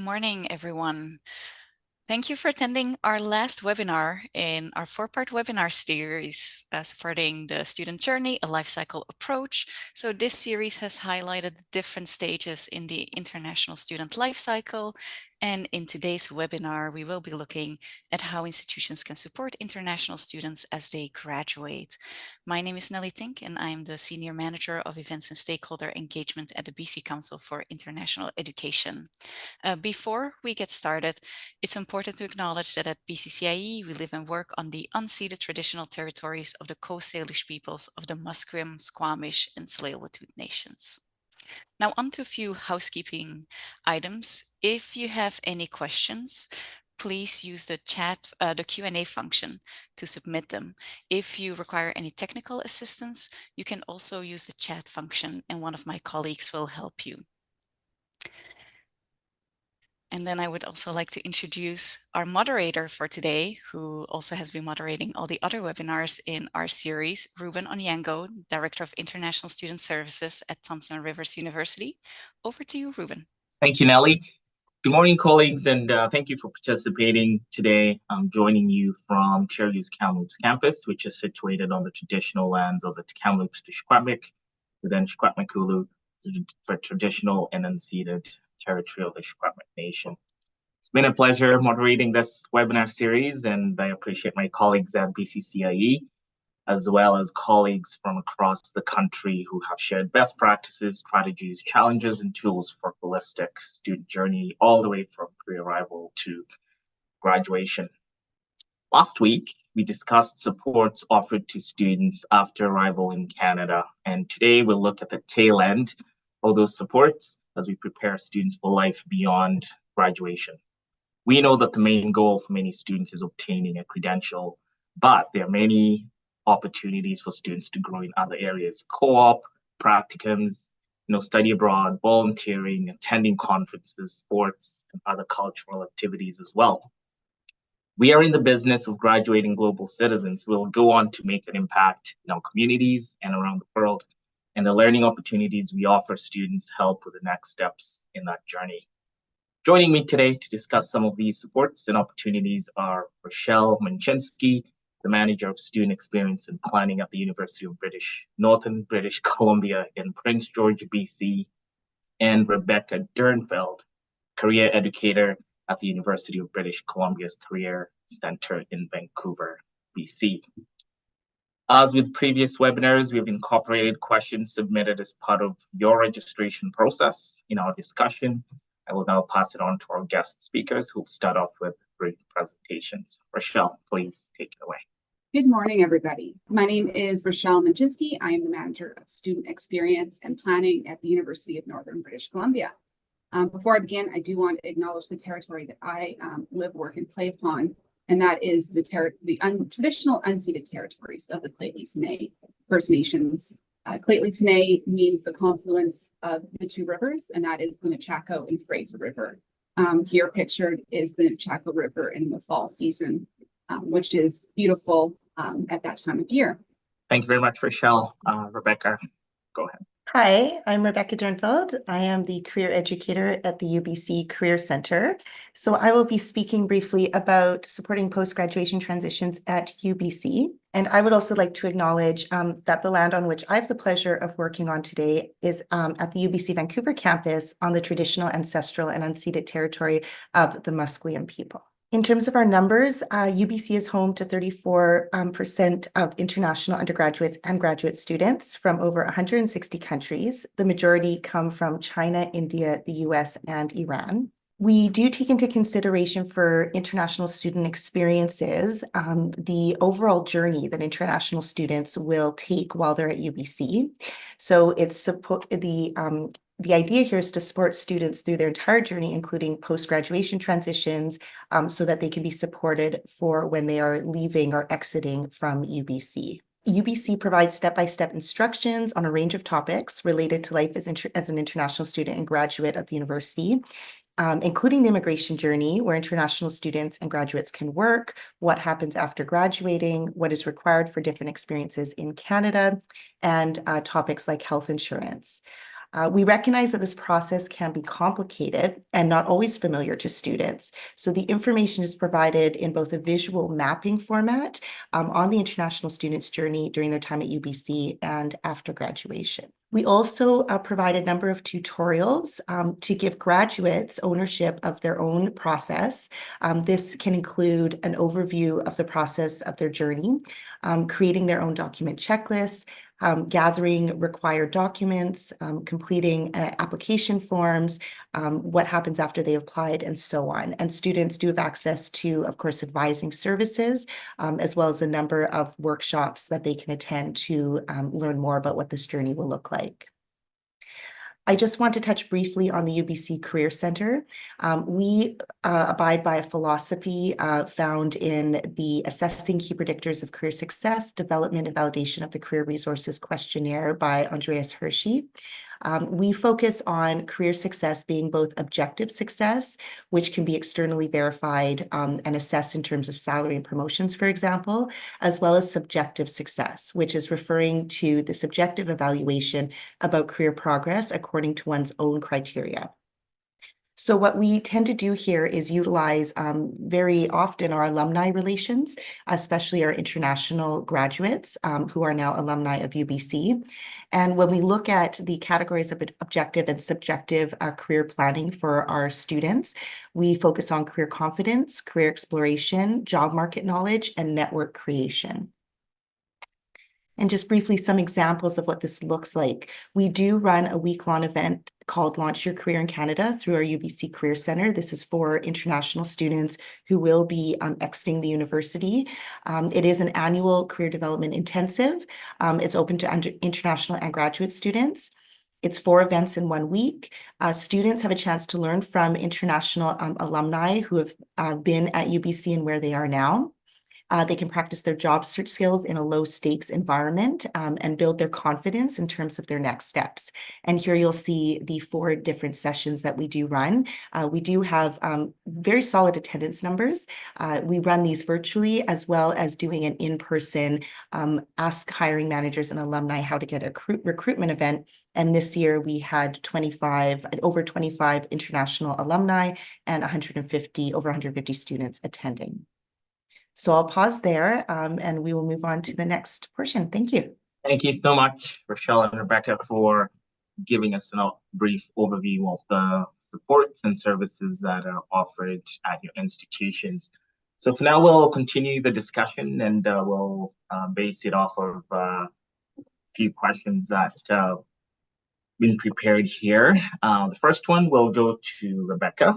morning, everyone. Thank you for attending our last webinar in our four-part webinar series supporting the student journey, a life cycle approach. So this series has highlighted the different stages in the international student life cycle. And in today's webinar, we will be looking at how institutions can support international students as they graduate. My name is Nelly Tink, and I'm the Senior Manager of Events and Stakeholder Engagement at the BC Council for International Education. Before we get started, it's important to acknowledge that at BCCIE, we live and work on the unceded traditional territories of the Coast Salish peoples of the Musqueam, Squamish, and Tsleil-Waututh nations. Now, on to a few housekeeping items. If you have any questions, please use the Q&A function to submit them. If you require any technical assistance, you can also use the chat function, and one of my colleagues will help you. And then I would also like to introduce our moderator for today, who also has been moderating all the other webinars in our series, Ruben Onyango, Director of International Student Services at Thompson Rivers University. Over to you, Ruben. Thank you, Nelly. Good morning, colleagues, and thank you for participating today. I'm joining you from Ontario's Kamloops campus, which is situated on the traditional lands of the Kamloops to Secwepemc, within Secwepemcúlecw, the traditional and unceded territory of the Secwepemc Nation. It's been a pleasure moderating this webinar series, and I appreciate my colleagues at BCCIE, as well as colleagues from across the country who have shared best practices, strategies, challenges, and tools for holistic student journey all the way from pre-arrival to graduation. Last week, we discussed supports offered to students after arrival in Canada, and today we'll look at the tail end of those supports as we prepare students for life beyond graduation. We know that the main goal for many students is obtaining a credential, but there are many opportunities for students to grow in other areas: co-op, practicums, study abroad, volunteering, attending conferences, sports, and other cultural activities as well. We are in the business of graduating global citizens who will go on to make an impact in our communities and around the world, and the learning opportunities we offer students help with the next steps in that journey. Joining me today to discuss some of these supports and opportunities are Rochelle Manchinsky, the Manager of Student Experience and Planning at the University of Northern British Columbia in Prince George, BC, and Rebecca Dernfeld, Career Educator at the University of British Columbia's Career Center in Vancouver, BC. As with previous webinars, we've incorporated questions submitted as part of your registration process in our discussion. I will now pass it on to our guest speakers who will start off with brief presentations. Rochelle, please take it away. Good morning, everybody. My name is Rochelle Manchinsky. I am the Manager of Student Experience and Planning at the University of Northern British Columbia. Before I begin, I do want to acknowledge the territory that I live, work, and play upon, and that is the traditional unceded territories of the Lheidli First Nations. Lheidli means the confluence of the two rivers, and that is the Nechako and Fraser River. Here pictured is the Nechako River in the fall season, which is beautiful at that time of year. Thank you very much, Rochelle. Rebecca, go ahead. Hi, I'm Rebecca Dernfeld. I am the Career Educator at the UBC Career Center. So I will be speaking briefly about supporting post-graduation transitions at UBC. And I would also like to acknowledge that the land on which I have the pleasure of working on today is at the UBC Vancouver campus on the traditional, ancestral, and unceded territory of the Musqueam people. In terms of our numbers, UBC is home to 34% of international undergraduates and graduate students from over 160 countries. The majority come from China, India, the US, and Iran. We do take into consideration for international student experiences the overall journey that international students will take while they're at UBC. So it's the idea here is to support students through their entire journey, including post-graduation transitions, so that they can be supported for when they are leaving or exiting from UBC. UBC provides step-by-step instructions on a range of topics related to life as an international student and graduate of the university, including the immigration journey, where international students and graduates can work, what happens after graduating, what is required for different experiences in Canada, and topics like health insurance. We recognize that this process can be complicated and not always familiar to students. So the information is provided in both a visual mapping format on the international students' journey during their time at UBC and after graduation. We also provide a number of tutorials to give graduates ownership of their own process. This can include an overview of the process of their journey, creating their own document checklists, gathering required documents, completing application forms, what happens after they applied, and so on. And students do have access to, of course, advising services, as well as a number of workshops that they can attend to learn more about what this journey will look like. I just want to touch briefly on the UBC Career Center. We abide by a philosophy found in the Assessing Key Predictors of Career Success, Development and Validation of the Career Resources Questionnaire by Andreas Hershey. We focus on career success being both objective success, which can be externally verified and assessed in terms of salary and promotions, for example, as well as subjective success, which is referring to the subjective evaluation about career progress according to one's own criteria. So what we tend to do here is utilize very often our alumni relations, especially our international graduates who are now alumni of UBC. And when we look at the categories of objective and subjective career planning for our students, we focus on career confidence, career exploration, job market knowledge, and network creation. And just briefly, some examples of what this looks like. We do run a week-long event called Launch Your Career in Canada through our UBC Career Center. This is for international students who will be exiting the university. It is an annual career development intensive. It's open to international and graduate students. It's 4 events in 1 week. Students have a chance to learn from international alumni who have been at UBC and where they are now. They can practice their job search skills in a low stakes environment and build their confidence in terms of their next steps. And here you'll see the 4 different sessions that we do run. We do have very solid attendance numbers. We run these virtually as well as doing an in-person ask hiring managers and alumni how to get a recruitment event. And this year we had over 25 international alumni and over 150 students attending. So I'll pause there and we will move on to the next portion. Thank you. Thank you so much, Rochelle and Rebecca, for giving us a brief overview of the supports and services that are offered at your institutions. So for now, we'll continue the discussion and we'll base it off of a few questions that have been prepared here. The first one will go to Rebecca.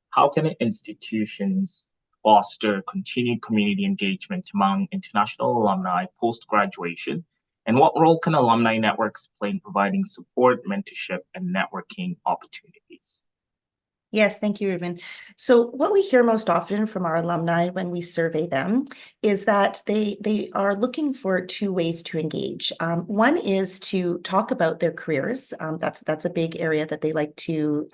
How can institutions foster continued community engagement among international alumni post-graduation? And what role can alumni networks play in providing support, mentorship, and networking opportunities? Yes, thank you, Ruben. So what we hear most often from our alumni when we survey them is that they are looking for 2 ways to engage. One is to talk about their careers. That's a big area that they like to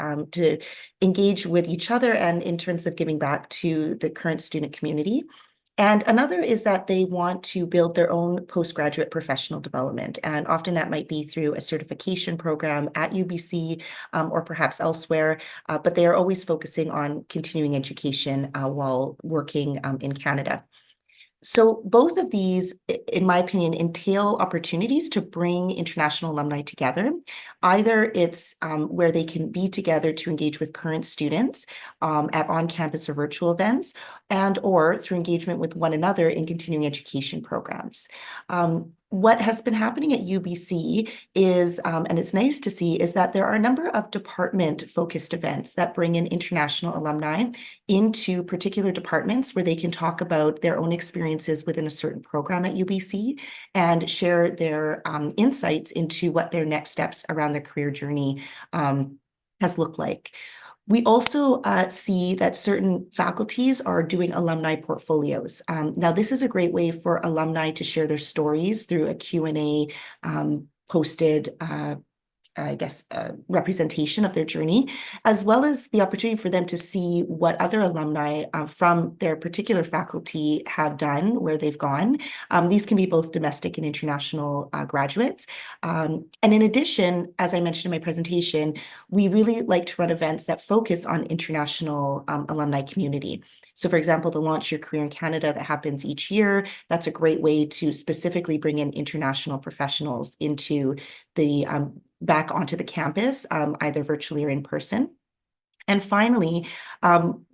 engage with each other and in terms of giving back to the current student community. And another is that they want to build their own postgraduate professional development. And often that might be through a certification program at UBC or perhaps elsewhere, but they are always focusing on continuing education while working in Canada. So both of these, in my opinion, entail opportunities to bring international alumni together. Either it's where they can be together to engage with current students at on-campus or virtual events, and or through engagement with one another in continuing education programs. What has been happening at UBC is, and it's nice to see, is that there are a number of department-focused events that bring in international alumni into particular departments where they can talk about their own experiences within a certain program at UBC and share their insights into what their next steps around their career journey has looked like. We also see that certain faculties are doing alumni portfolios. Now, this is a great way for alumni to share their stories through a Q&A posted representation of their journey, as well as the opportunity for them to see what other alumni from their particular faculty have done, where they've gone. These can be both domestic and international graduates. And in addition, as I mentioned in my presentation, we really like to run events that focus on international alumni community. So for example, the Launch Your Career in Canada that happens each year, that's a great way to specifically bring in international professionals into the back onto the campus, either virtually or in person. And finally,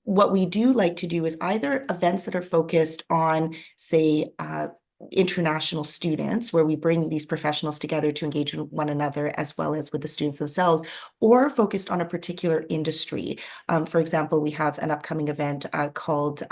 what we do like to do is either events that are focused on, say, international students, where we bring these professionals together to engage with one another as well as with the students themselves, or focused on a particular industry. For example, we have an upcoming event called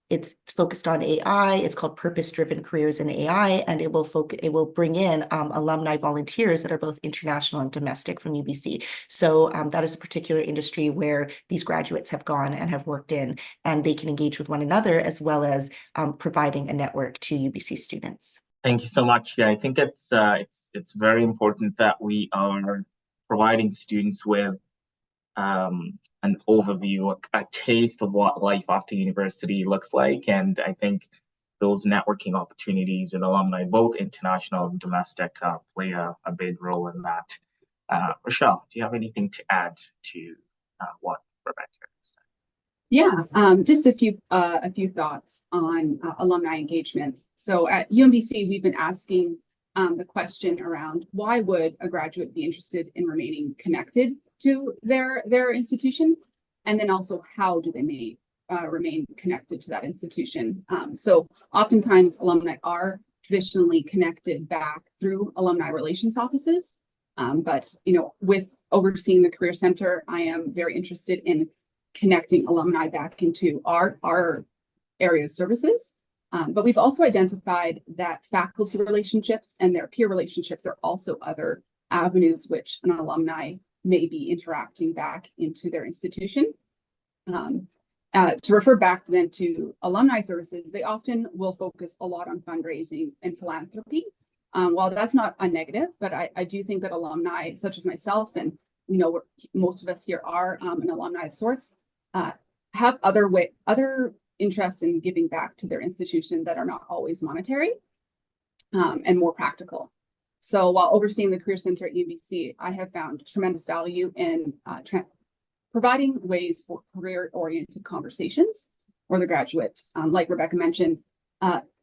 it's focused on AI. It's called Purpose-Driven Careers in AI, and it will bring in alumni volunteers that are both international and domestic from UBC. So that is a particular industry where these graduates have gone and have worked in, and they can engage with one another as well as providing a network to UBC students. Thank you so much. Yeah, I think it's very important that we are providing students with an overview, a taste of what life after university looks like. And I think those networking opportunities with alumni, both international and domestic, play a big role in that. Rochelle, do you have anything to add to what Rebecca said? Yeah, just a few thoughts on alumni engagement. So at UMBC, we've been asking the question around why would a graduate be interested in remaining connected to their institution, and then also how do they remain connected to that institution. So oftentimes alumni are traditionally connected back through alumni relations offices, but with overseeing the Career Center, I am very interested in connecting alumni back into our area of services. But we've also identified that faculty relationships and their peer relationships are also other avenues which an alumni may be interacting back into their institution. To refer back then to alumni services, they often will focus a lot on fundraising and philanthropy. While that's not a negative, but I do think that alumni such as myself, and most of us here are an alumni of sorts, have other interests in giving back to their institution that are not always monetary and more practical. So while overseeing the Career Center at UBC, I have found tremendous value in providing ways for career-oriented conversations where the graduate, like Rebecca mentioned,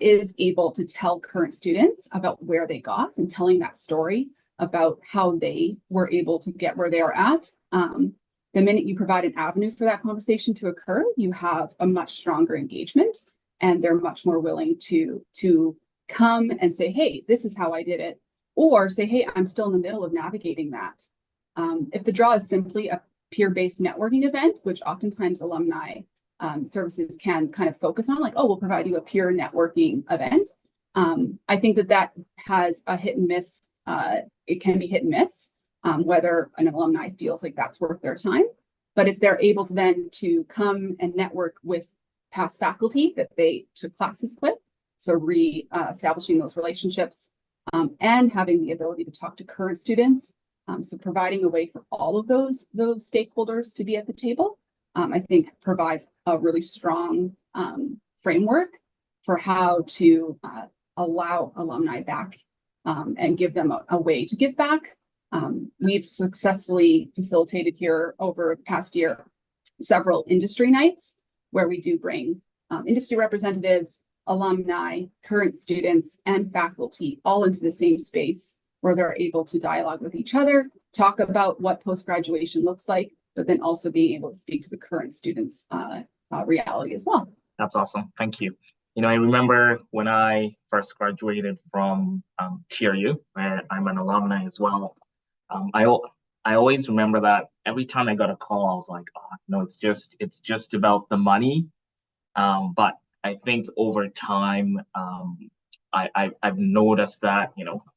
is able to tell current students about where they got and telling that story about how they were able to get where they are at. The minute you provide an avenue for that conversation to occur, you have a much stronger engagement, and they're much more willing to come and say, hey, this is how I did it. Or say, hey, I'm still in the middle of navigating that. If the draw is simply a peer-based networking event, which oftentimes alumni services can kind of focus on, like, oh, we'll provide you a peer networking event. I think that has a hit and miss. It can be hit and miss, whether an alumni feels like that's worth their time. But if they're able to then to come and network with past faculty that they took classes with, so re-establishing those relationships, and having the ability to talk to current students. So providing a way for all of those stakeholders to be at the table, I think provides a really strong framework for how to allow alumni back and give them a way to give back. We've successfully facilitated here over the past year several industry nights where we do bring industry representatives, alumni, current students, and faculty all into the same space where they're able to dialogue with each other, talk about what post-graduation looks like, but then also being able to speak to the current students' reality as well. That's awesome. Thank you. I remember when I first graduated from TRU, where I'm an alumni as well. I always remember that every time I got a call, I was like, oh, no, it's just about the money. But I think over time, I've noticed that,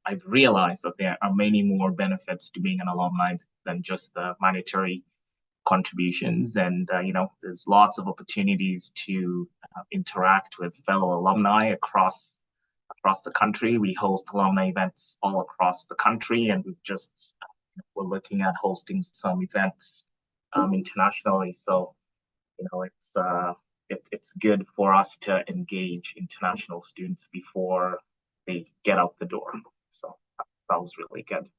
I've realized that there are many more benefits to being an alumni than just the monetary contributions. And, there's lots of opportunities to interact with fellow alumni across the country. We host alumni events all across the country, and we've just we're looking at hosting some events internationally. So, it's good for us to engage international students before they get out the door. So that was really good.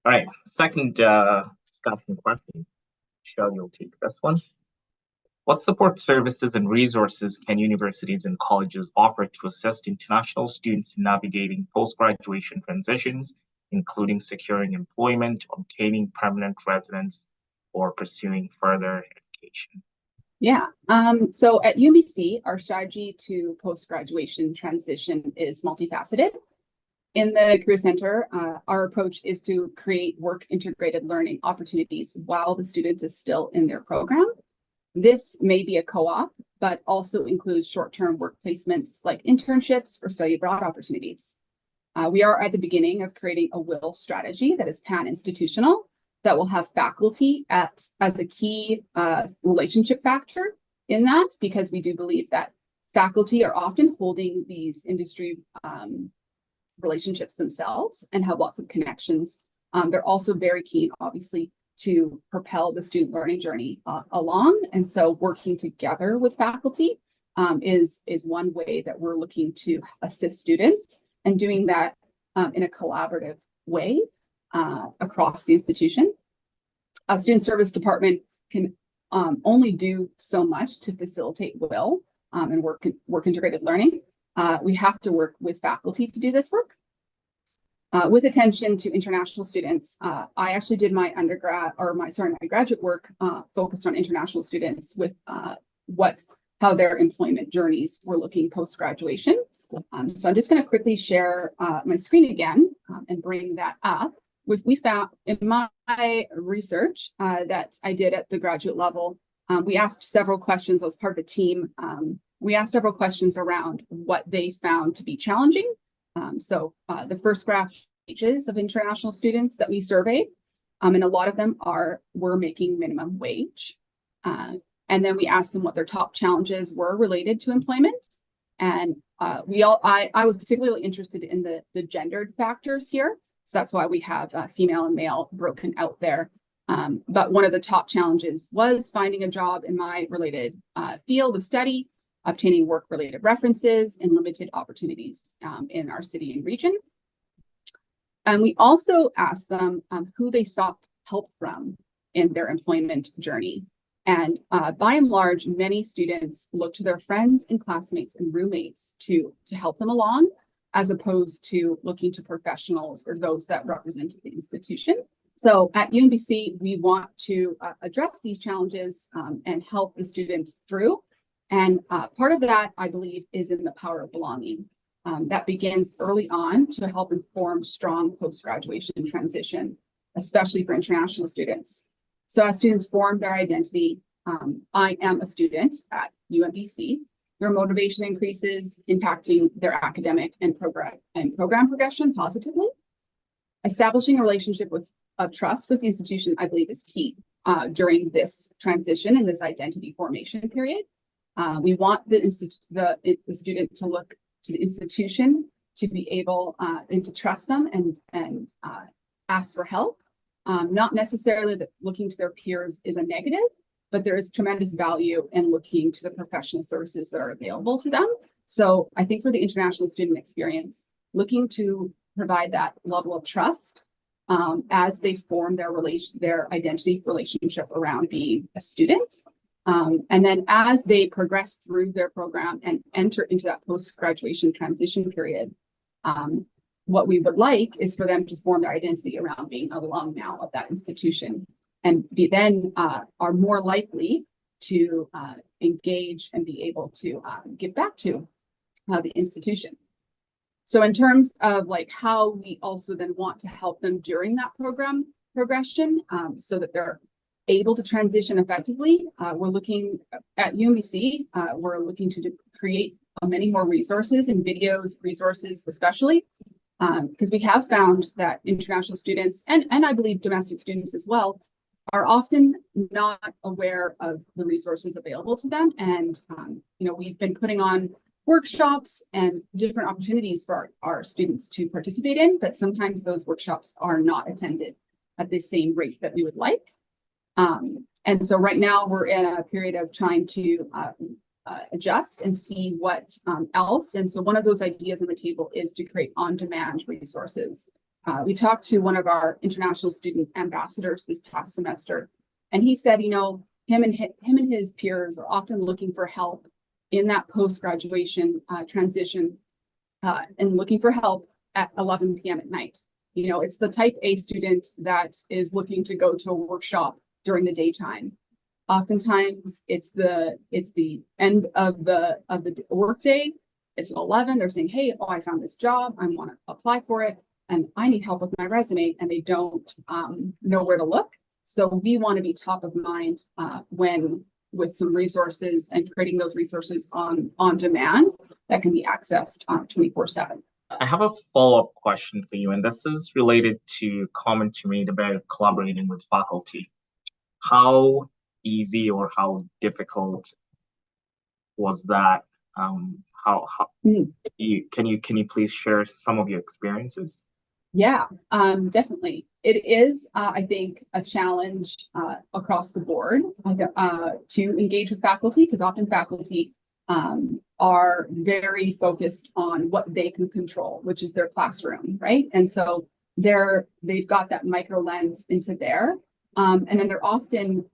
All right, second discussion question. Michelle, you'll take this one. What support services and resources can universities and colleges offer to assist international students in navigating post-graduation transitions, including securing employment, obtaining permanent residence, or pursuing further education? Yeah, so at UBC, our strategy to post-graduation transition is multifaceted. In the Career Center, our approach is to create work-integrated learning opportunities while the student is still in their program. This may be a co-op, but also includes short-term work placements like internships or study abroad opportunities. We are at the beginning of creating a WIL strategy that is pan-institutional, that will have faculty as a key relationship factor in that, because we do believe that faculty are often holding these industry relationships themselves and have lots of connections. They're also very keen, obviously, to propel the student learning journey along. And so working together with faculty is one way that we're looking to assist students, and doing that in a collaborative way across the institution. A student service department can only do so much to facilitate WIL and work integrated learning. We have to work with faculty to do this work. With attention to international students, I actually did my my graduate work focused on international students with how their employment journeys were looking post-graduation. So I'm just going to quickly share my screen again and bring that up. We found in my research that I did at the graduate level, we asked several questions as part of the team. We asked several questions around what they found to be challenging. So the first graph wages of international students that we surveyed, and a lot of them were making minimum wage. And then we asked them what their top challenges were related to employment. And I was particularly interested in the gendered factors here. So that's why we have female and male broken out there. But one of the top challenges was finding a job in my related field of study, obtaining work-related references, and limited opportunities in our city and region. And we also asked them who they sought help from in their employment journey. And by and large, many students look to their friends and classmates and roommates to help them along, as opposed to looking to professionals or those that represented the institution. So at UBC, we want to address these challenges and help the students through. And part of that, I believe, is in the power of belonging. That begins early on to help inform strong post-graduation transition, especially for international students. So as students form their identity, I am a student at UMBC. Their motivation increases, impacting their academic and program progression positively. Establishing a relationship of trust with the institution, I believe, is key during this transition and this identity formation period. We want the student to look to the institution to be able and to trust them and ask for help. Not necessarily that looking to their peers is a negative, but there is tremendous value in looking to the professional services that are available to them. So I think for the international student experience, looking to provide that level of trust as they form their identity relationship around being a student. And then as they progress through their program and enter into that post-graduation transition period, what we would like is for them to form their identity around being a alumni of that institution, and are more likely to engage and be able to give back to the institution. So in terms of how we also then want to help them during that program progression, so that they're able to transition effectively, we're looking at UMBC, we're looking to create many more resources and videos, resources especially, because we have found that international students, and I believe domestic students as well, are often not aware of the resources available to them. And we've been putting on workshops and different opportunities for our students to participate in, but sometimes those workshops are not attended at the same rate that we would like. And so right now we're in a period of trying to adjust and see what else. And so one of those ideas on the table is to create on-demand resources. We talked to one of our international student ambassadors this past semester, and he said, you know, him and his peers are often looking for help in that post-graduation transition and looking for help at 11 p.m. at night. You know, it's the type A student that is looking to go to a workshop during the daytime. Oftentimes it's the end of the workday. It's 11. They're saying, hey, oh, I found this job. I want to apply for it, and I need help with my resume, and they don't know where to look. So we want to be top of mind with some resources and creating those resources on demand that can be accessed 24/7. I have a follow-up question for you, and this is related to a comment you made about collaborating with faculty. How easy or how difficult was that? Can you please share some of your experiences? Yeah, definitely. It is, I think, a challenge across the board to engage with faculty, because often faculty are very focused on what they can control, which is their classroom, right? And so they've got that micro lens into there, and then they're often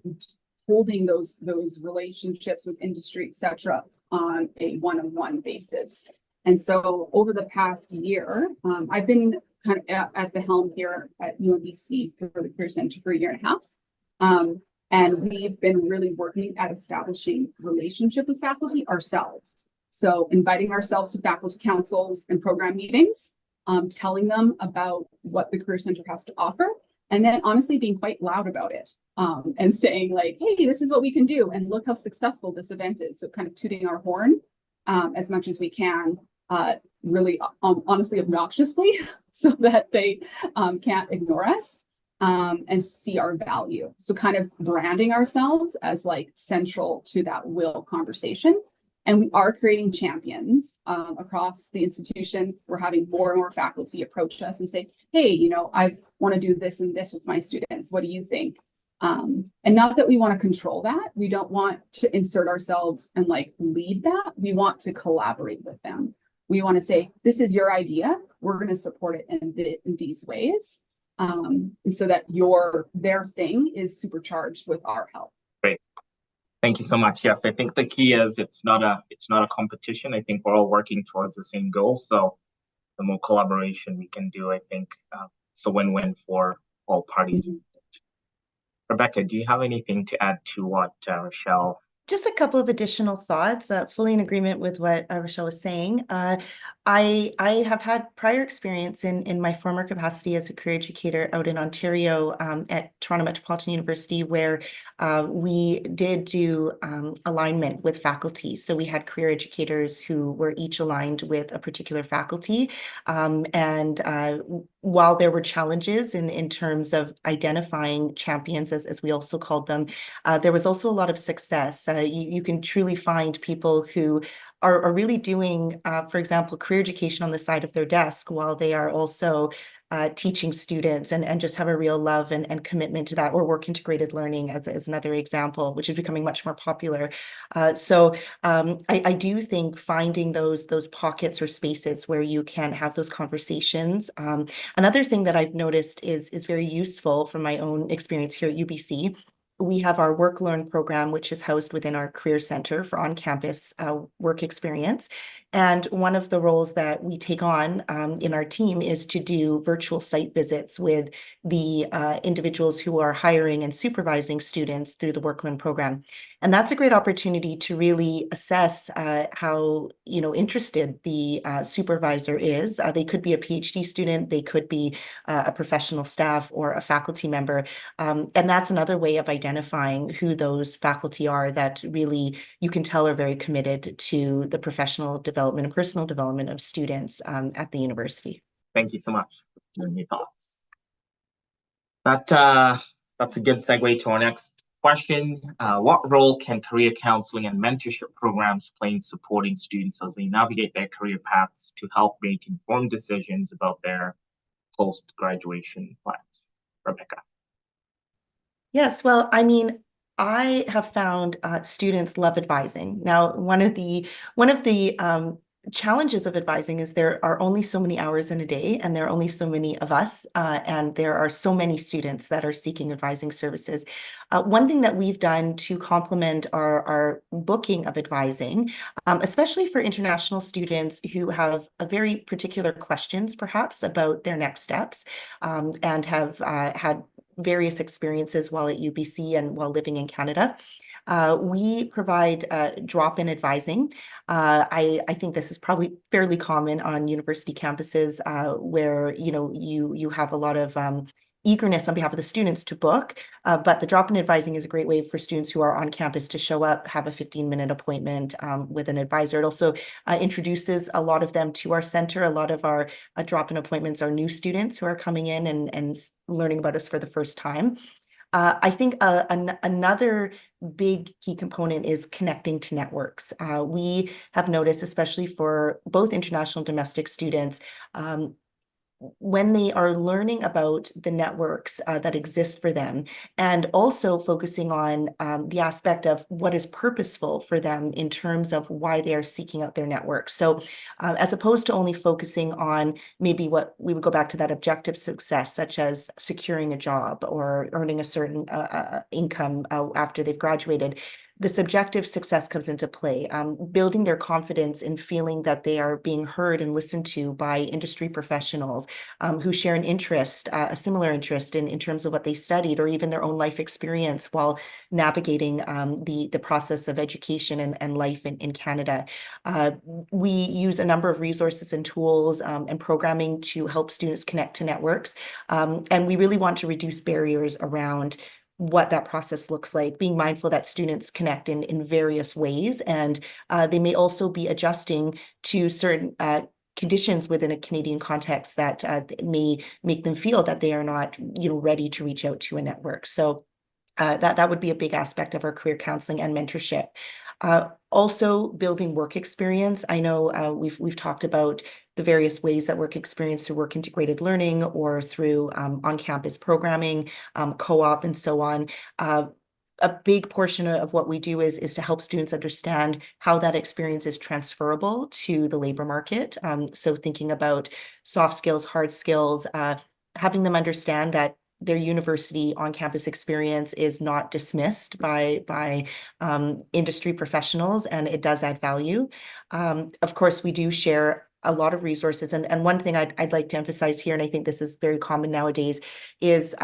holding those relationships with industry, et cetera, on a one-on-one basis. And so over the past year, I've been kind of at the helm here at UNBC for the Career Center for a year and a half. And we've been really working at establishing relationship with faculty ourselves. So inviting ourselves to faculty councils and program meetings, telling them about what the Career Center has to offer, and then honestly being quite loud about it, and saying like, hey, this is what we can do, and look how successful this event is. So kind of tooting our horn as much as we can, really honestly obnoxiously, so that they can't ignore us and see our value. So kind of branding ourselves as like central to that will conversation. And we are creating champions across the institution. We're having more and more faculty approach us and say, hey, you know, I want to do this and this with my students. What do you think? And not that we want to control that. We don't want to insert ourselves and like lead that. We want to collaborate with them. We want to say, this is your idea. We're going to support it in these ways. And so that their thing is supercharged with our help. Great. Thank you so much. Yes, I think the key is it's not a competition. I think we're all working towards the same goal. So the more collaboration we can do, I think it's a win-win for all parties. Mm-hmm. Rebecca, do you have anything to add to what Rochelle? Just a couple of additional thoughts, fully in agreement with what Rochelle was saying. I have had prior experience in my former capacity as a career educator out in Ontario at Toronto Metropolitan University, where we did do alignment with faculty. So we had career educators who were each aligned with a particular faculty. And while there were challenges in terms of identifying champions, as we also called them, there was also a lot of success. You can truly find people who are really doing, for example, career education on the side of their desk while they are also teaching students and just have a real love and commitment to that, or work integrated learning as another example, which is becoming much more popular. So I do think finding those pockets or spaces where you can have those conversations. Another thing that I've noticed is very useful from my own experience here at UBC. We have our Work Learn program, which is housed within our Career Center for on-campus work experience. And one of the roles that we take on in our team is to do virtual site visits with the individuals who are hiring and supervising students through the Work Learn program. And that's a great opportunity to really assess how interested the supervisor is. They could be a PhD student, they could be a professional staff or a faculty member. And that's another way of identifying who those faculty are that really you can tell are very committed to the professional development and personal development of students at the university. Thank you so much for your thoughts. That's a good segue to our next question. What role can career counseling and mentorship programs play in supporting students as they navigate their career paths to help make informed decisions about their post-graduation plans? Rebecca. Yes, well, I mean, I have found students love advising. Now, one of the challenges of advising is there are only so many hours in a day, and there are only so many of us, and there are so many students that are seeking advising services. One thing that we've done to complement our booking of advising, especially for international students who have a very particular questions, perhaps about their next steps, and have had various experiences while at UBC and while living in Canada. We provide drop-in advising. I think this is probably fairly common on university campuses where you have a lot of eagerness on behalf of the students to book, but the drop-in advising is a great way for students who are on campus to show up, have a 15-minute appointment with an advisor. It also introduces a lot of them to our center. A lot of our drop-in appointments are new students who are coming in and learning about us for the first time. I think another big key component is connecting to networks. We have noticed, especially for both international and domestic students, when they are learning about the networks that exist for them, and also focusing on the aspect of what is purposeful for them in terms of why they are seeking out their network. So as opposed to only focusing on maybe what we would go back to that objective success, such as securing a job or earning a certain income after they've graduated, the subjective success comes into play, building their confidence in feeling that they are being heard and listened to by industry professionals who share an interest, a similar interest in terms of what they studied, or even their own life experience while navigating the process of education and life in Canada. We use a number of resources and tools and programming to help students connect to networks. And we really want to reduce barriers around what that process looks like, being mindful that students connect in various ways, and they may also be adjusting to certain conditions within a Canadian context that may make them feel that they are not, ready to reach out to a network. So that would be a big aspect of our career counseling and mentorship. Also building work experience. I know we've talked about the various ways that work experience through work integrated learning or through on-campus programming, co-op, and so on. A big portion of what we do is to help students understand how that experience is transferable to the labor market. So thinking about soft skills, hard skills, having them understand that their university on-campus experience is not dismissed by industry professionals, and it does add value. Of course, we do share a lot of resources, and one thing I'd like to emphasize here, and I think this is very common nowadays, is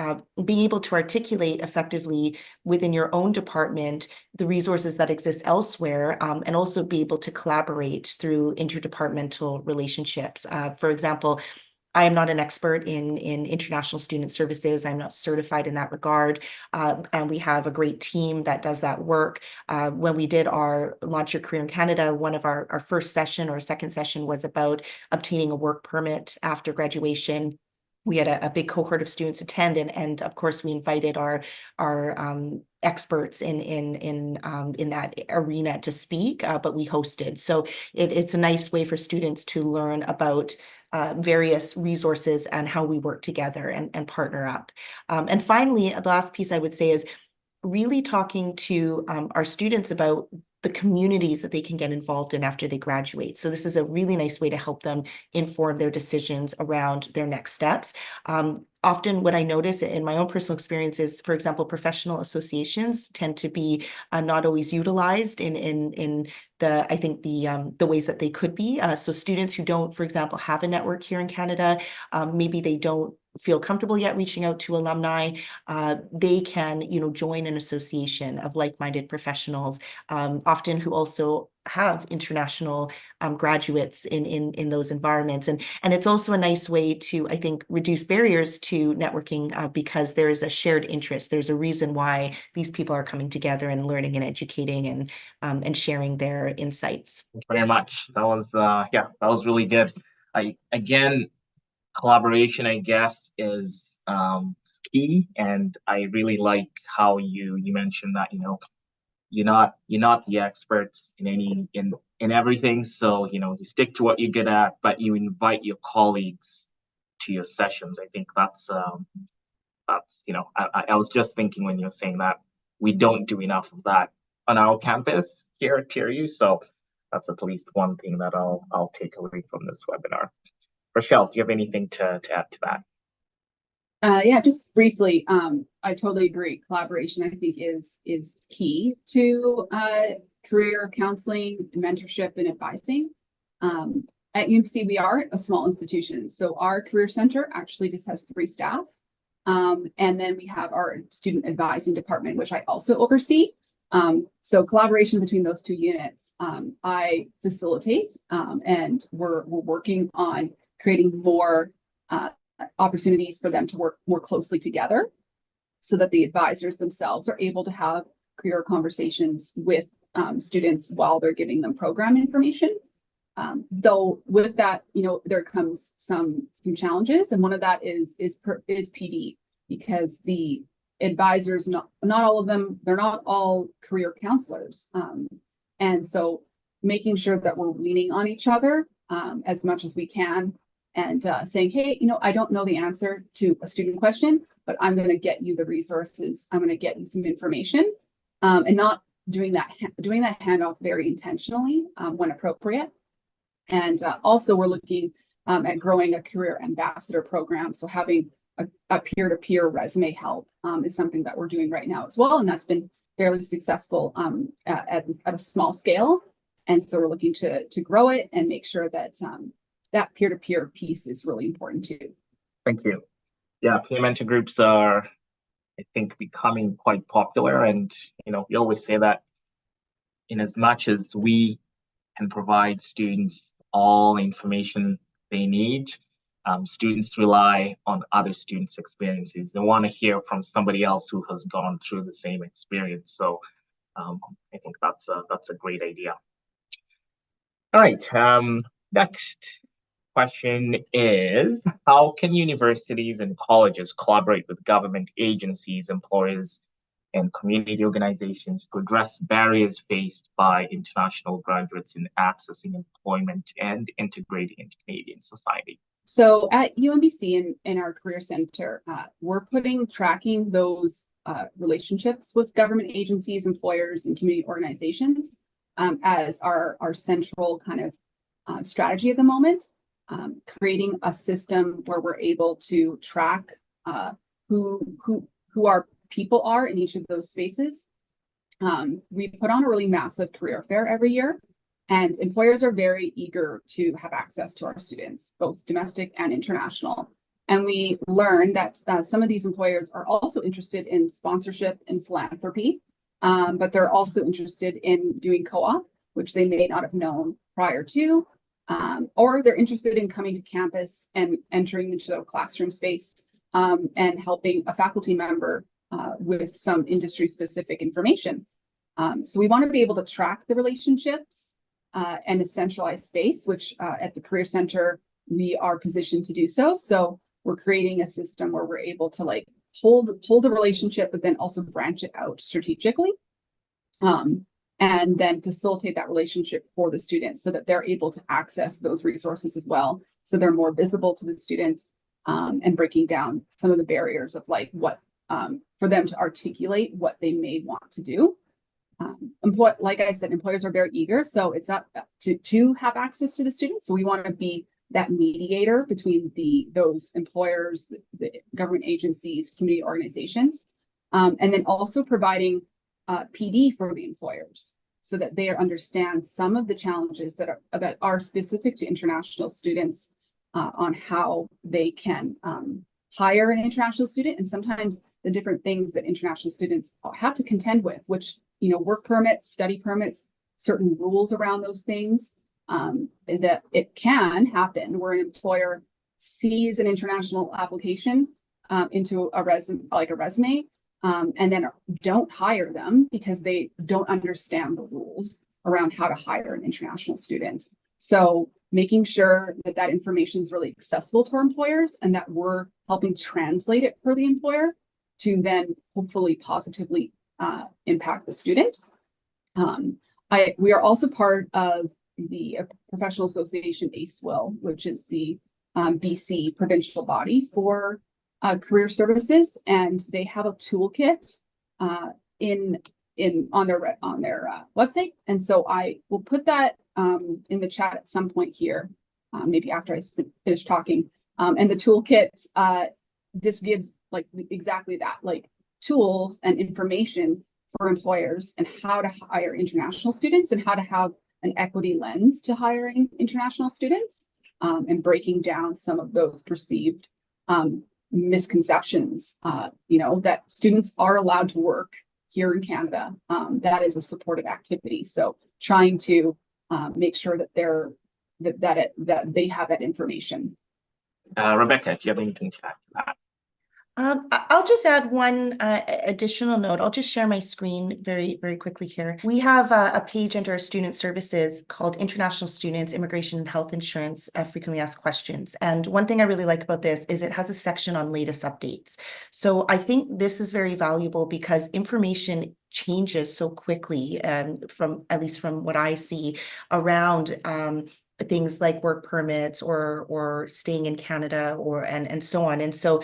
being able to articulate effectively within your own department the resources that exist elsewhere, and also be able to collaborate through interdepartmental relationships. For example, I am not an expert in international student services. I'm not certified in that regard. And we have a great team that does that work. When we did our Launch Your Career in Canada, one of our first session or second session was about obtaining a work permit after graduation. We had a big cohort of students attend, and of course we invited our experts in that arena to speak, but we hosted. So it's a nice way for students to learn about various resources and how we work together and partner up. And finally, the last piece I would say is really talking to our students about the communities that they can get involved in after they graduate. So this is a really nice way to help them inform their decisions around their next steps. Often what I notice in my own personal experience is, for example, professional associations tend to be not always utilized in I think the ways that they could be. So students who don't, for example, have a network here in Canada, maybe they don't feel comfortable yet reaching out to alumni, they can, join an association of like-minded professionals, often who also have international graduates in those environments. And it's also a nice way to, I think, reduce barriers to networking because there is a shared interest. There's a reason why these people are coming together and learning and educating and sharing their insights. Thank you very much. That was that was really good. Again, collaboration, I guess, is key, and I really like how you mentioned that you're not the experts in everything, so you stick to what you're good at, but you invite your colleagues to your sessions. I think that's, I was just thinking when you're saying that we don't do enough of that on our campus here at TRU. So that's at least one thing that I'll take away from this webinar. Rochelle, do you have anything to add to that? Yeah, just briefly, I totally agree. Collaboration, I think, is key to career counseling, mentorship, and advising. At UBC, we are a small institution, so our career center actually just has 3 staff. And then we have our student advising department, which I also oversee. So collaboration between those 2 units, I facilitate, and we're working on creating more opportunities for them to work more closely together so that the advisors themselves are able to have career conversations with students while they're giving them program information. Though with that, there comes some challenges, and one of that is PD, because the advisors, not all of them, they're not all career counselors, and so making sure that we're leaning on each other as much as we can, and saying, hey, I don't know the answer to a student question, but I'm going to get you the resources. I'm going to get you some information, and not doing that handoff very intentionally when appropriate. And also we're looking at growing a career ambassador program. So having a peer-to-peer resume help is something that we're doing right now as well. And that's been fairly successful at a small scale. And so we're looking to grow it and make sure that that peer-to-peer piece is really important too. Thank you. Yeah, peer mentor groups are, I think, becoming quite popular. And, we always say that in as much as we can provide students all the information they need, students rely on other students' experiences. They want to hear from somebody else who has gone through the same experience. So I think that's a great idea. All right, next question is, how can universities and colleges collaborate with government agencies, employers, and community organizations to address barriers faced by international graduates in accessing employment and integrating into Canadian society? So at UMBC in our career center, we're tracking those relationships with government agencies, employers, and community organizations as our central kind of strategy at the moment. Creating a system where we're able to track who our people are in each of those spaces. We put on a really massive career fair every year, and employers are very eager to have access to our students, both domestic and international. And we learned that some of these employers are also interested in sponsorship and philanthropy, but they're also interested in doing co-op, which they may not have known prior to, or they're interested in coming to campus and entering into a classroom space and helping a faculty member with some industry-specific information. So we want to be able to track the relationships and a centralized space, which at the Career Center, we are positioned to do so. So we're creating a system where we're able to hold the relationship, but then also branch it out strategically. And then facilitate that relationship for the students so that they're able to access those resources as well. So they're more visible to the students and breaking down some of the barriers of what for them to articulate what they may want to do. Like I said, employers are very eager, so it's up to have access to the students. So we want to be that mediator between those employers, the government agencies, community organizations, and then also providing PD for the employers so that they understand some of the challenges that are specific to international students on how they can hire an international student, and sometimes the different things that international students have to contend with, which, work permits, study permits, certain rules around those things, that it can happen where an employer sees an international application into a resume, and then don't hire them because they don't understand the rules around how to hire an international student. So making sure that information is really accessible to our employers and that we're helping translate it for the employer to then hopefully positively impact the student. We are also part of the professional association ACEWIL, which is the BC provincial body for career services, and they have a toolkit on their website. And so I will put that in the chat at some point here, maybe after I finish talking. And the toolkit just gives like exactly that, like tools and information for employers and how to hire international students and how to have an equity lens to hiring international students, and breaking down some of those perceived misconceptions, that students are allowed to work here in Canada. That is a supported activity. So trying to make sure that that they have that information. Rebecca, do you have anything to add to that? I'll just add one additional note. I'll just share my screen very, very quickly here. We have a page under our student services called International Students, Immigration and Health Insurance, Frequently Asked Questions. And one thing I really like about this is it has a section on latest updates. So I think this is very valuable because information changes so quickly, from at least from what I see around things like work permits or staying in Canada and so on. And so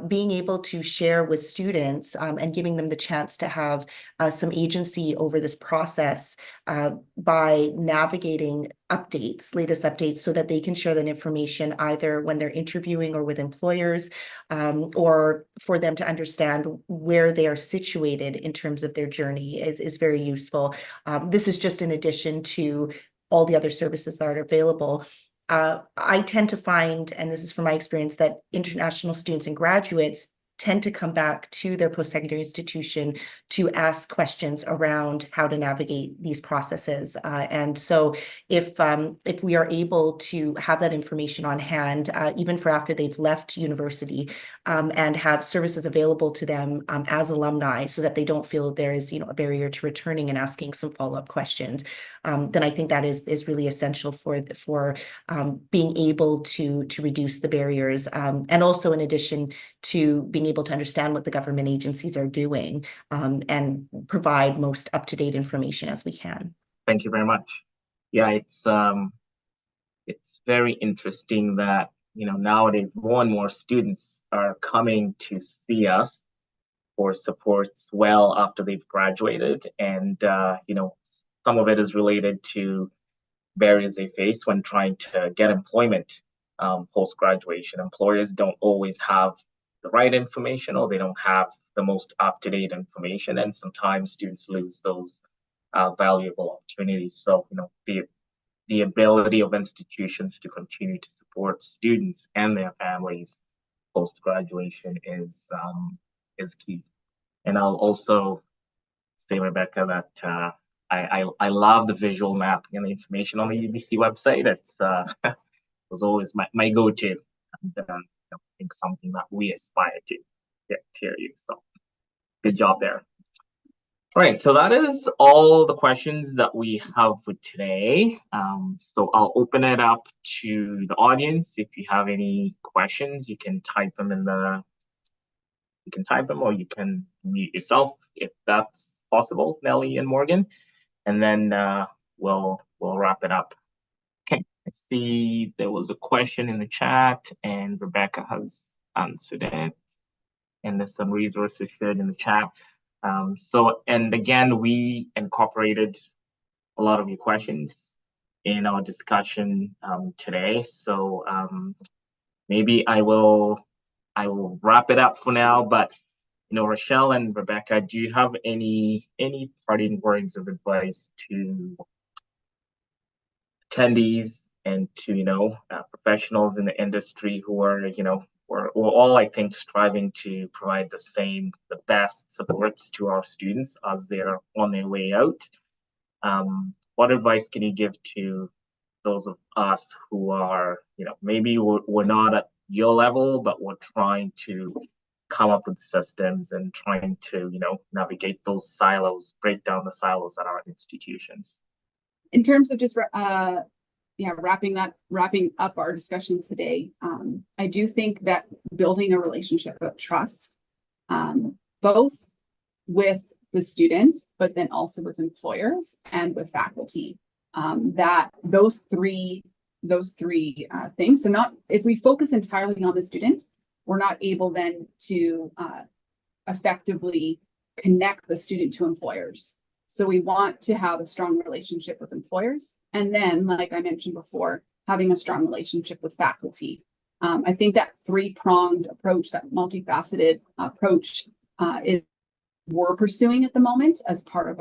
being able to share with students and giving them the chance to have some agency over this process by navigating latest updates, so that they can share that information either when they're interviewing or with employers, or for them to understand where they are situated in terms of their journey is very useful. This is just in addition to all the other services that are available. I tend to find, and this is from my experience, that international students and graduates tend to come back to their post-secondary institution to ask questions around how to navigate these processes. And so if we are able to have that information on hand, even for after they've left university, and have services available to them as alumni, so that they don't feel there is a barrier to returning and asking some follow-up questions, then I think that is really essential for being able to reduce the barriers, and also in addition to being able to understand what the government agencies are doing, and provide most up-to-date information as we can. Thank you very much. Yeah, it's very interesting that nowadays more and more students are coming to see us for supports well after they've graduated, and some of it is related to barriers they face when trying to get employment post-graduation. Employers don't always have the right information, or they don't have the most up-to-date information, and sometimes students lose those valuable opportunities. So the ability of institutions to continue to support students and their families post-graduation is key. And I'll also say, Rebecca, that I love the visual mapping and the information on the UBC website. It's was always my go-to, and I think something that we aspire to get to you. So good job there. All right, so that is all the questions that we have for today. So I'll open it up to the audience. If you have any questions, you can type them or you can mute yourself if that's possible, Nelly and Morgan, and then we'll wrap it up. Okay, I see there was a question in the chat and Rebecca has answered it, and there's some resources shared in the chat. And again, we incorporated a lot of your questions in our discussion today. So maybe I will wrap it up for now, but Rochelle and Rebecca, do you have any parting words of advice to attendees and to professionals in the industry who are we're all, I think, striving to provide the best supports to our students as they're on their way out? What advice can you give to those of us who are, maybe we're not at your level, but we're trying to come up with systems and trying to, navigate those silos, break down the silos at our institutions? In terms of just wrapping up our discussion today, I do think that building a relationship of trust, both with the student, but then also with employers and with faculty, that those three things. So not if we focus entirely on the student, we're not able then to effectively connect the student to employers. So we want to have a strong relationship with employers. And then, like I mentioned before, having a strong relationship with faculty. I think that three-pronged approach, that multifaceted approach is we're pursuing at the moment as part of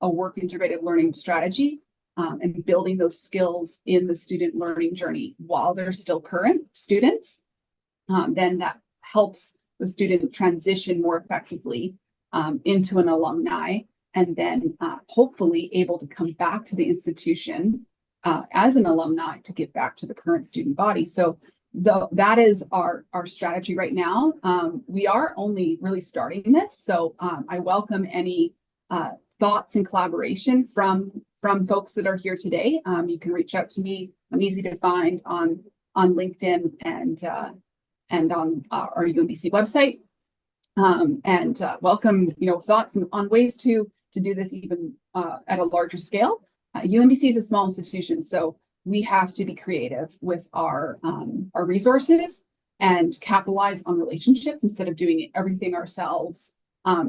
a work integrated learning strategy, and building those skills in the student learning journey while they're still current students. Then that helps the student transition more effectively into an alumni, and then hopefully able to come back to the institution as an alumni to get back to the current student body. So that is our strategy right now. We are only really starting this, so I welcome any thoughts and collaboration from folks that are here today. You can reach out to me. I'm easy to find on LinkedIn and on our UNBC website. And welcome, thoughts on ways to do this even at a larger scale. UNBC is a small institution, so we have to be creative with our resources and capitalize on relationships instead of doing everything ourselves,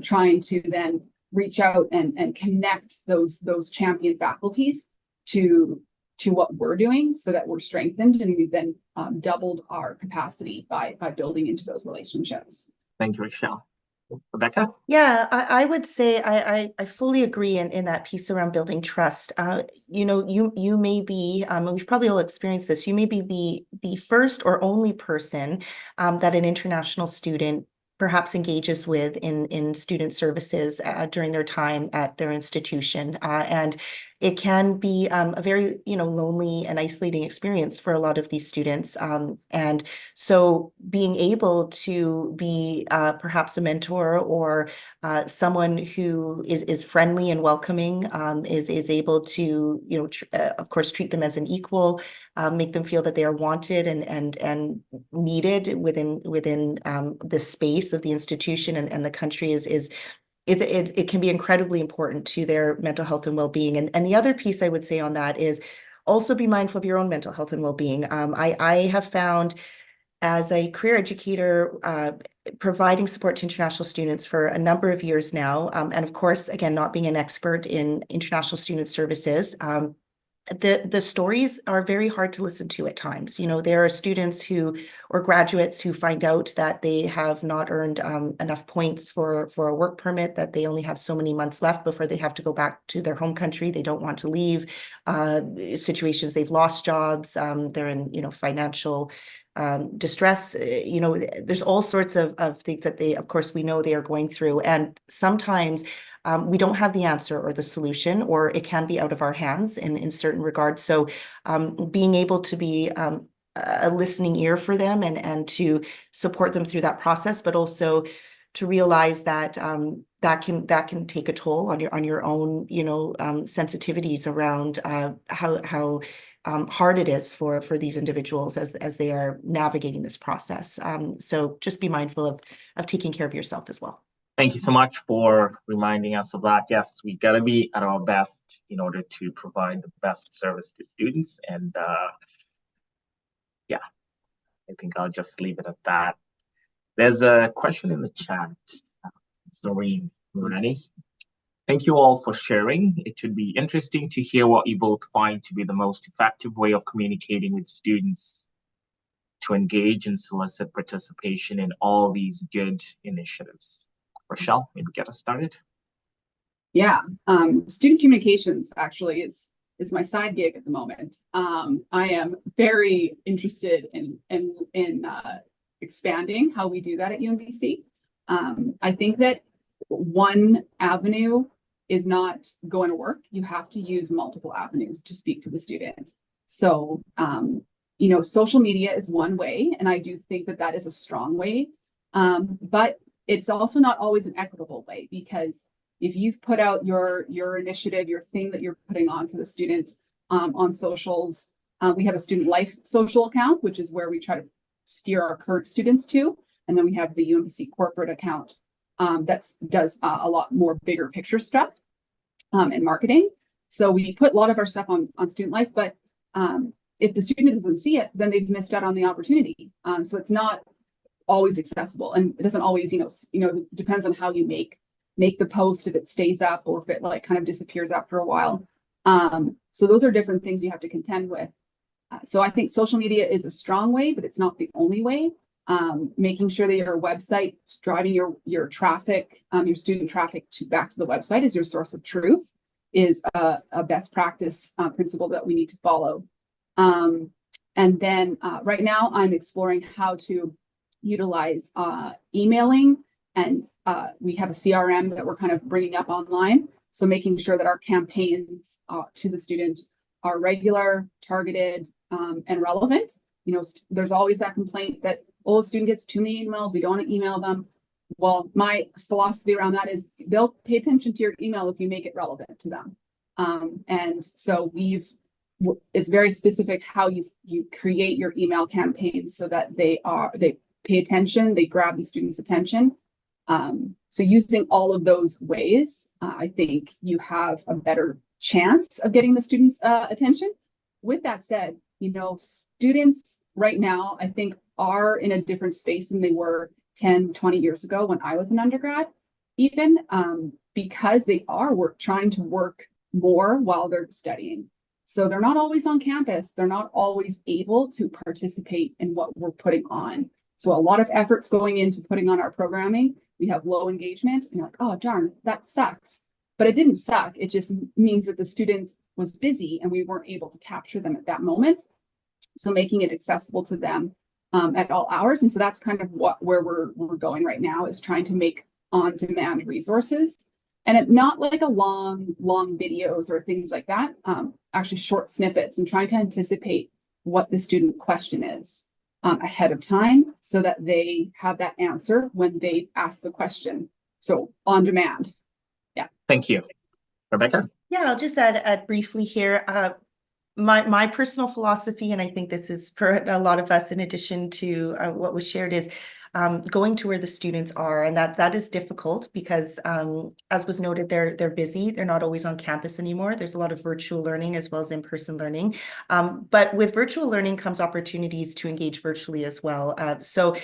trying to then reach out and connect those champion faculties to what we're doing so that we're strengthened, and we've then doubled our capacity by building into those relationships. Thank you, Rochelle. Rebecca? Yeah, I would say I fully agree in that piece around building trust. You may be, we've probably all experienced this, you may be the first or only person that an international student perhaps engages with in student services during their time at their institution. And it can be a very, lonely and isolating experience for a lot of these students. And so being able to be perhaps a mentor or someone who is friendly and welcoming, is able to, of course, treat them as an equal, make them feel that they are wanted and needed within the space of the institution and the country it can be incredibly important to their mental health and well-being. And the other piece I would say on that is also be mindful of your own mental health and well-being. I have found as a career educator, providing support to international students for a number of years now, and of course, again, not being an expert in international student services, the stories are very hard to listen to at times. There are students or graduates who find out that they have not earned enough points for a work permit, that they only have so many months left before they have to go back to their home country. They don't want to leave. Situations, they've lost jobs. They're in, financial distress. There's all sorts of things that of course, we know they are going through. And sometimes we don't have the answer or the solution, or it can be out of our hands in certain regards. So being able to be a listening ear for them and to support them through that process, but also to realize that that can take a toll on your own, sensitivities around how hard it is for these individuals as they are navigating this process. So just be mindful of taking care of yourself as well. Thank you so much for reminding us of that. Yes, we gotta be at our best in order to provide the best service to students. And yeah, I think I'll just leave it at that. There's a question in the chat. Sorry, ready? Thank you all for sharing. It should be interesting to hear what you both find to be the most effective way of communicating with students to engage and solicit participation in all these good initiatives. Rochelle, maybe get us started. Yeah, student communications actually is my side gig at the moment. I am very interested in expanding how we do that at UNBC. I think that one avenue is not going to work. You have to use multiple avenues to speak to the student. So, social media is one way, and I do think that is a strong way. But it's also not always an equitable way, because if you've put out your initiative, your thing that you're putting on for the student on socials, we have a student life social account, which is where we try to steer our current students to. And then we have the UNBC corporate account that does a lot more bigger picture stuff and marketing. So we put a lot of our stuff on student life, but if the student doesn't see it, then they've missed out on the opportunity. So it's not always accessible, and it doesn't always, depends on how you make the post, if it stays up or if it like kind of disappears after a while. So those are different things you have to contend with. So I think social media is a strong way, but it's not the only way. Making sure that your website driving your traffic, your student traffic back to the website is your source of truth is a best practice principle that we need to follow. And then right now I'm exploring how to utilize emailing, and we have a CRM that we're kind of bringing up online. So making sure that our campaigns to the student are regular, targeted, and relevant. There's always that complaint that, oh, a student gets too many emails, we don't want to email them. Well, my philosophy around that is they'll pay attention to your email if you make it relevant to them. And so it's very specific how you create your email campaigns so that they pay attention, they grab the student's attention. So using all of those ways, I think you have a better chance of getting the students' attention. With that said, students right now, I think, are in a different space than they were 10, 20 years ago when I was an undergrad, even because they are trying to work more while they're studying. So they're not always on campus. They're not always able to participate in what we're putting on. So a lot of efforts going into putting on our programming. We have low engagement, and you're like, oh, darn, that sucks. But it didn't suck. It just means that the student was busy and we weren't able to capture them at that moment. So making it accessible to them at all hours. And so that's kind of where we're going right now, is trying to make on-demand resources, and not like a long videos or things like that, actually short snippets, and trying to anticipate what the student question is ahead of time so that they have that answer when they ask the question. So on demand. Yeah. Thank you. Rebecca? Yeah, I'll just add briefly here. My personal philosophy, and I think this is for a lot of us, in addition to what was shared, is going to where the students are, and that is difficult because, as was noted, they're busy. They're not always on campus anymore. There's a lot of virtual learning as well as in-person learning, but with virtual learning comes opportunities to engage virtually as well. So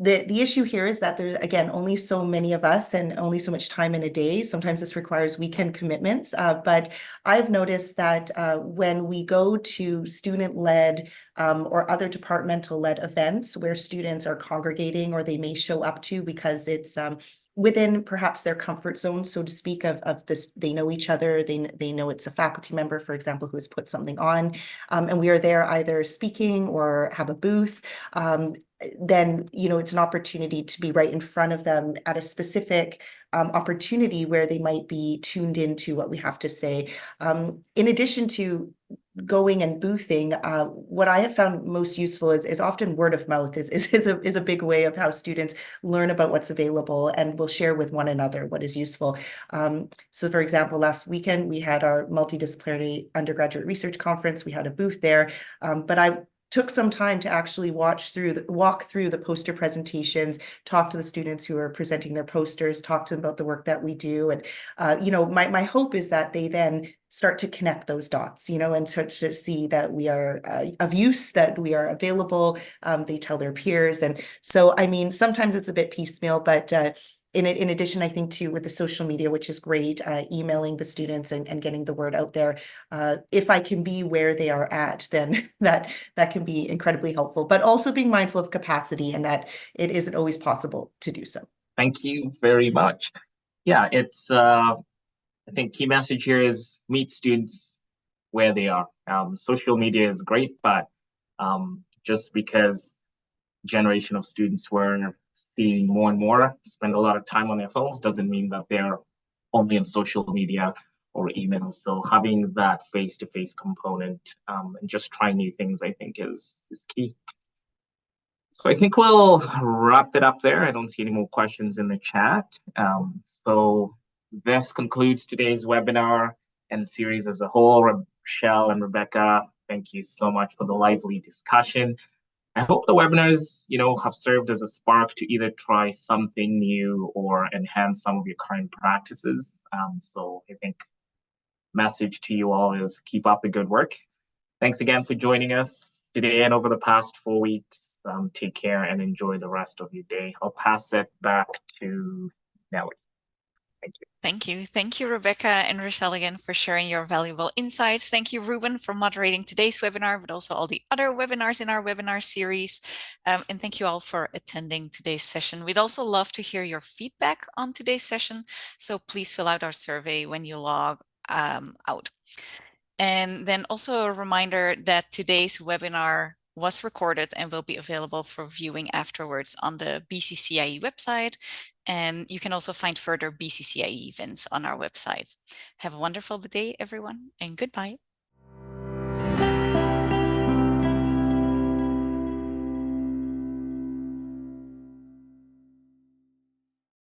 the issue here is that there's, again, only so many of us and only so much time in a day. Sometimes this requires weekend commitments, but I've noticed that when we go to student-led or other departmental-led events where students are congregating, or they may show up to because it's within perhaps their comfort zone, so to speak, of this, they know each other, they know it's a faculty member, for example, who has put something on, and we are there either speaking or have a booth, then, it's an opportunity to be right in front of them at a specific opportunity where they might be tuned into what we have to say. In addition to going and boothing, what I have found most useful is often word of mouth is a big way of how students learn about what's available and will share with one another what is useful. So for example, last weekend we had our multidisciplinary undergraduate research conference. We had a booth there, but I took some time to actually walk through the poster presentations, talk to the students who are presenting their posters, talk to them about the work that we do. And, my hope is that they then start to connect those dots, and start to see that we are of use, that we are available. They tell their peers. And so, sometimes it's a bit piecemeal, but in addition, I think too, with the social media, which is great, emailing the students and getting the word out there. If I can be where they are at, then that can be incredibly helpful, but also being mindful of capacity and that it isn't always possible to do so. Thank you very much. Yeah, it's, I think key message here is meet students where they are. Social media is great, but just because generation of students were seeing more and more spend a lot of time on their phones doesn't mean that they're only on social media or email. So having that face-to-face component and just trying new things, I think is key. So I think we'll wrap it up there. I don't see any more questions in the chat. So this concludes today's webinar and series as a whole. Rochelle and Rebecca, thank you so much for the lively discussion. I hope the webinars, have served as a spark to either try something new or enhance some of your current practices. So I think message to you all is keep up the good work. Thanks again for joining us. today and over the past 4 weeks. Take care and enjoy the rest of your day. I'll pass it back to Nelly. Thank you. Thank you. Thank you, Rebecca and Rochelle, again for sharing your valuable insights. Thank you, Ruben, for moderating today's webinar, but also all the other webinars in our webinar series. And thank you all for attending today's session. We'd also love to hear your feedback on today's session, so please fill out our survey when you log out. And then also a reminder that today's webinar was recorded and will be available for viewing afterwards on the BCCIE website. And you can also find further BCCIE events on our website. Have a wonderful day, everyone, and goodbye.